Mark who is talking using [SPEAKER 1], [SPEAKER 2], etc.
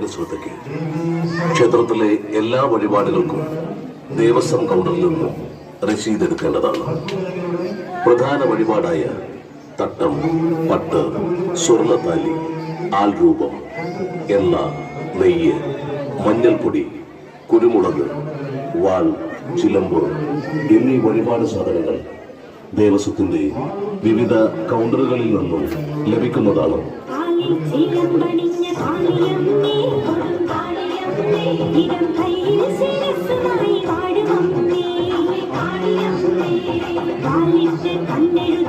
[SPEAKER 1] ശ്രദ്ധയ്ക്ക് ക്ഷേത്രത്തിലെ എല്ലാ വഴിപാടുകൾക്കും ദേവസ്വം കൗണ്ടറിൽ നിന്നും രസീത് എടുക്കേണ്ടതാണ്. പ്രധാന വഴിപാടായ തട്ടം, പട്ട്, സ്വർണത്താലി, ആൾരൂപം, എണ്ണ, നെയ്യ്, മഞ്ഞൾപ്പൊടി, കുരുമുളക്, വാൾ, ചിലമ്പ് എന്നീ വഴിപാട് സാധനങ്ങൾ ദേവസ്വത്തിന്റെ വിവിധ കൗണ്ടറുകളിൽ നിന്നും ലഭിക്കുന്നതാണ്.
[SPEAKER 2] കണ്ണെഴു